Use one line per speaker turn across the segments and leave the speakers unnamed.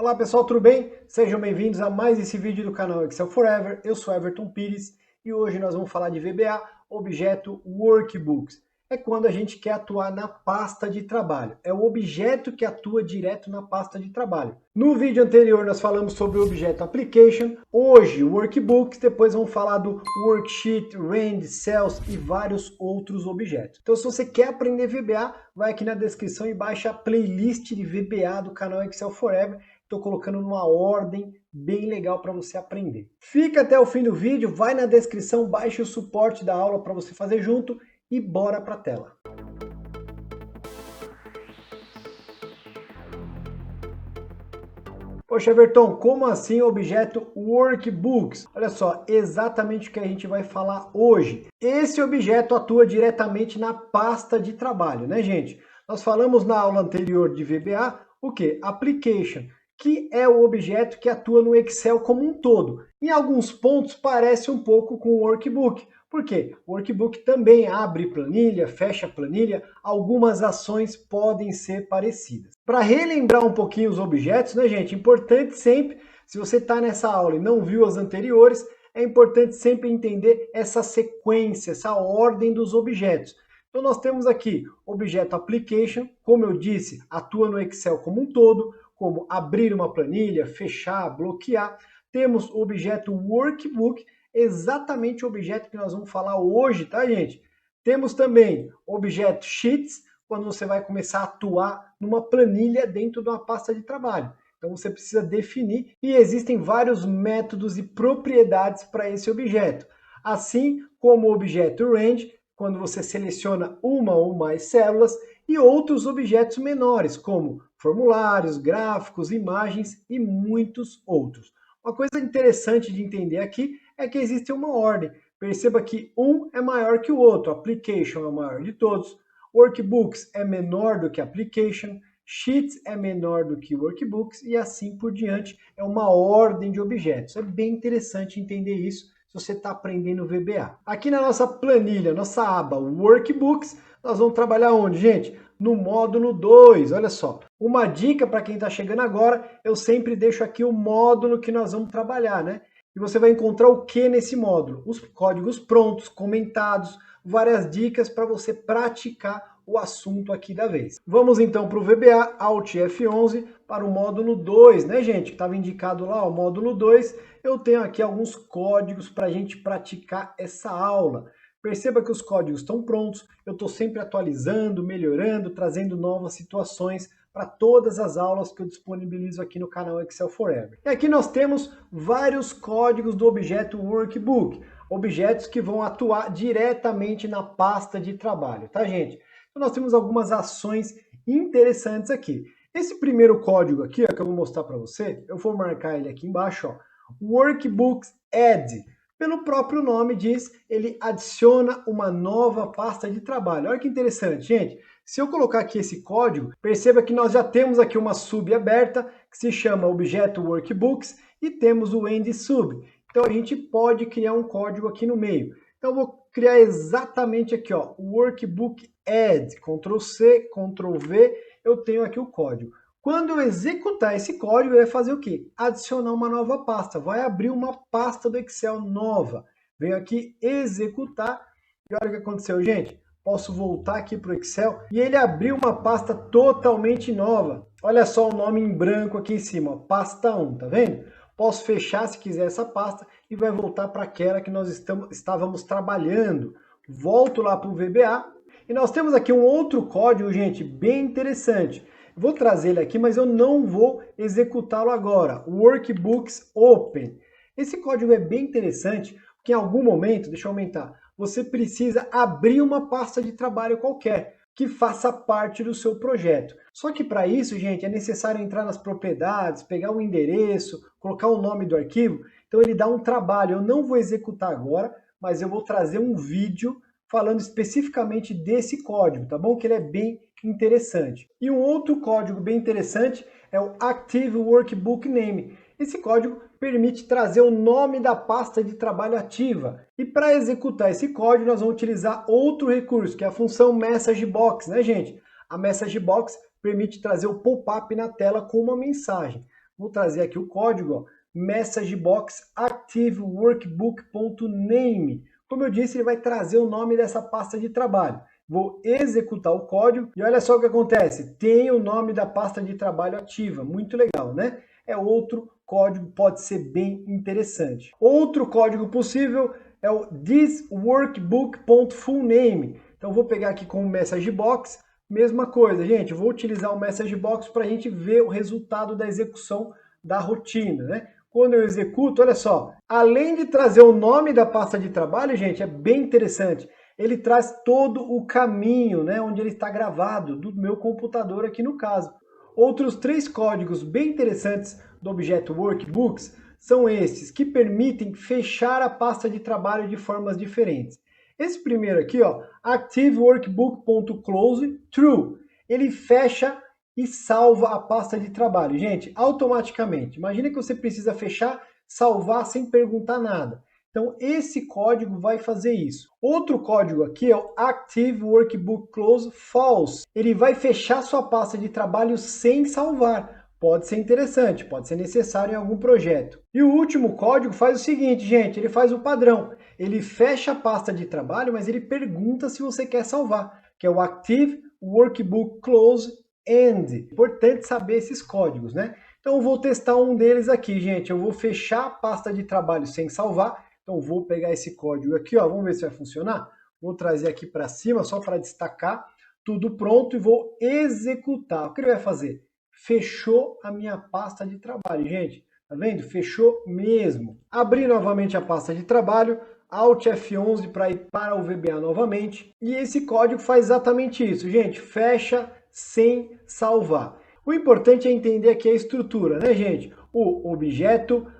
Olá pessoal, tudo bem? Sejam bem-vindos a mais esse vídeo do canal Excel Forever. Eu sou Everton Pires e hoje nós vamos falar de VBA, objeto Workbooks. É quando a gente quer atuar na pasta de trabalho. É o objeto que atua direto na pasta de trabalho. No vídeo anterior nós falamos sobre o objeto Application, hoje Workbooks, depois vamos falar do Worksheet, Rand, Cells e vários outros objetos. Então se você quer aprender VBA, vai aqui na descrição e baixa a playlist de VBA do canal Excel Forever. Estou colocando numa ordem bem legal para você aprender. Fica até o fim do vídeo, vai na descrição, baixe o suporte da aula para você fazer junto e bora para a tela. Poxa, Everton, como assim objeto Workbooks? Olha só, exatamente o que a gente vai falar hoje. Esse objeto atua diretamente na pasta de trabalho, né, gente? Nós falamos na aula anterior de VBA o que? Application, que é o objeto que atua no Excel como um todo. Em alguns pontos parece um pouco com o Workbook. Por quê? O Workbook também abre planilha, fecha planilha, algumas ações podem ser parecidas. Para relembrar um pouquinho os objetos, né, gente? Importante sempre, se você está nessa aula e não viu as anteriores, é importante sempre entender essa sequência, essa ordem dos objetos. Então nós temos aqui objeto Application, como eu disse, atua no Excel como um todo, como abrir uma planilha, fechar, bloquear. Temos o objeto Workbook, exatamente o objeto que nós vamos falar hoje, tá, gente? Temos também o objeto Sheets, quando você vai começar a atuar numa planilha dentro de uma pasta de trabalho. Então você precisa definir e existem vários métodos e propriedades para esse objeto. Assim como o objeto Range, quando você seleciona uma ou mais células, e outros objetos menores, como formulários, gráficos, imagens e muitos outros. Uma coisa interessante de entender aqui é que existe uma ordem. Perceba que um é maior que o outro. Application é o maior de todos. Workbooks é menor do que Application. Sheets é menor do que Workbooks e assim por diante. É uma ordem de objetos. É bem interessante entender isso se você está aprendendo VBA. Aqui na nossa planilha, nossa aba Workbooks, nós vamos trabalhar onde, gente? No módulo 2, olha só. Uma dica para quem está chegando agora, eu sempre deixo aqui o módulo que nós vamos trabalhar, né? E você vai encontrar o que nesse módulo? Os códigos prontos, comentados, várias dicas para você praticar o assunto aqui da vez. Vamos então para o VBA, Alt F11, para o módulo 2, né, gente? Que estava indicado lá, o módulo 2. Eu tenho aqui alguns códigos para a gente praticar essa aula. Perceba que os códigos estão prontos, eu estou sempre atualizando, melhorando, trazendo novas situações para todas as aulas que eu disponibilizo aqui no canal Excel Forever. E aqui nós temos vários códigos do objeto Workbook, objetos que vão atuar diretamente na pasta de trabalho, tá, gente? Então nós temos algumas ações interessantes aqui. Esse primeiro código aqui, ó, que eu vou mostrar para você, eu vou marcar ele aqui embaixo, ó, Workbooks Add. Pelo próprio nome diz, ele adiciona uma nova pasta de trabalho. Olha que interessante, gente. Se eu colocar aqui esse código, perceba que nós já temos aqui uma sub aberta, que se chama objeto Workbooks, e temos o end sub. Então a gente pode criar um código aqui no meio. Então eu vou criar exatamente aqui, ó, Workbook Add, Ctrl C, Ctrl V, eu tenho aqui o código. Quando eu executar esse código, ele vai fazer o quê? Adicionar uma nova pasta. Vai abrir uma pasta do Excel nova. Venho aqui executar. E olha o que aconteceu, gente. Posso voltar aqui para o Excel e ele abriu uma pasta totalmente nova. Olha só o nome em branco aqui em cima, ó, pasta 1, tá vendo? Posso fechar se quiser essa pasta e vai voltar para aquela que nós estávamos trabalhando. Volto lá para o VBA e nós temos aqui um outro código, gente, bem interessante. Vou trazer ele aqui, mas eu não vou executá-lo agora. Workbooks Open. Esse código é bem interessante, porque em algum momento, deixa eu aumentar, você precisa abrir uma pasta de trabalho qualquer, que faça parte do seu projeto. Só que para isso, gente, é necessário entrar nas propriedades, pegar o endereço, colocar o nome do arquivo. Então ele dá um trabalho. Eu não vou executar agora, mas eu vou trazer um vídeo falando especificamente desse código, tá bom? Que ele é bem interessante. E um outro código bem interessante é o Active Workbook Name. Esse código permite trazer o nome da pasta de trabalho ativa. E para executar esse código, nós vamos utilizar outro recurso, que é a função Message Box, né, gente? A Message Box permite trazer o pop-up na tela com uma mensagem. Vou trazer aqui o código, ó, messagebox_active_workbook.name. Como eu disse, ele vai trazer o nome dessa pasta de trabalho. Vou executar o código e olha só o que acontece. Tem o nome da pasta de trabalho ativa. Muito legal, né? É outro código, pode ser bem interessante. Outro código possível é o thisworkbook.fullname. Então vou pegar aqui com o messagebox, mesma coisa, gente. Vou utilizar o messagebox para a gente ver o resultado da execução da rotina, né? Quando eu executo, olha só, além de trazer o nome da pasta de trabalho, gente, é bem interessante. Ele traz todo o caminho, né, onde ele está gravado, do meu computador aqui no caso. Outros 3 códigos bem interessantes do objeto Workbooks são esses, que permitem fechar a pasta de trabalho de formas diferentes. Esse primeiro aqui, ó, ActiveWorkbook.close true, ele fecha e salva a pasta de trabalho, gente, automaticamente. Imagina que você precisa fechar, salvar sem perguntar nada. Então, esse código vai fazer isso. Outro código aqui é o ActiveWorkbookClose false. Ele vai fechar sua pasta de trabalho sem salvar. Pode ser interessante, pode ser necessário em algum projeto. E o último código faz o seguinte, gente, ele faz o padrão. Ele fecha a pasta de trabalho, mas ele pergunta se você quer salvar, que é o ActiveWorkbookClose end. Importante saber esses códigos, né? Então eu vou testar um deles aqui, gente. Eu vou fechar a pasta de trabalho sem salvar. Então vou pegar esse código aqui, ó, vamos ver se vai funcionar. Vou trazer aqui para cima só para destacar. Tudo pronto e vou executar. O que ele vai fazer? Fechou a minha pasta de trabalho, gente. Tá vendo? Fechou mesmo. Abri novamente a pasta de trabalho, Alt F11 para ir para o VBA novamente. E esse código faz exatamente isso, gente. Fecha sem salvar. O importante é entender aqui a estrutura, né, gente? O objeto,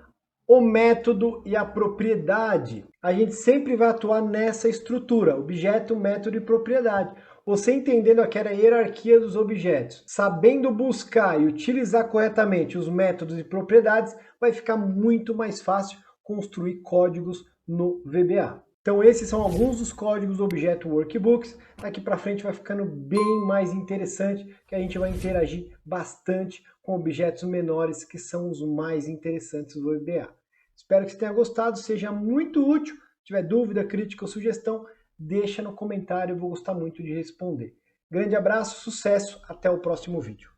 o método e a propriedade. A gente sempre vai atuar nessa estrutura, objeto, método e propriedade. Você entendendo aquela hierarquia dos objetos, sabendo buscar e utilizar corretamente os métodos e propriedades, vai ficar muito mais fácil construir códigos no VBA. Então esses são alguns dos códigos do objeto Workbooks. Daqui para frente vai ficando bem mais interessante, que a gente vai interagir bastante com objetos menores, que são os mais interessantes do VBA. Espero que você tenha gostado, seja muito útil. Se tiver dúvida, crítica ou sugestão, deixa no comentário, eu vou gostar muito de responder. Grande abraço, sucesso, até o próximo vídeo.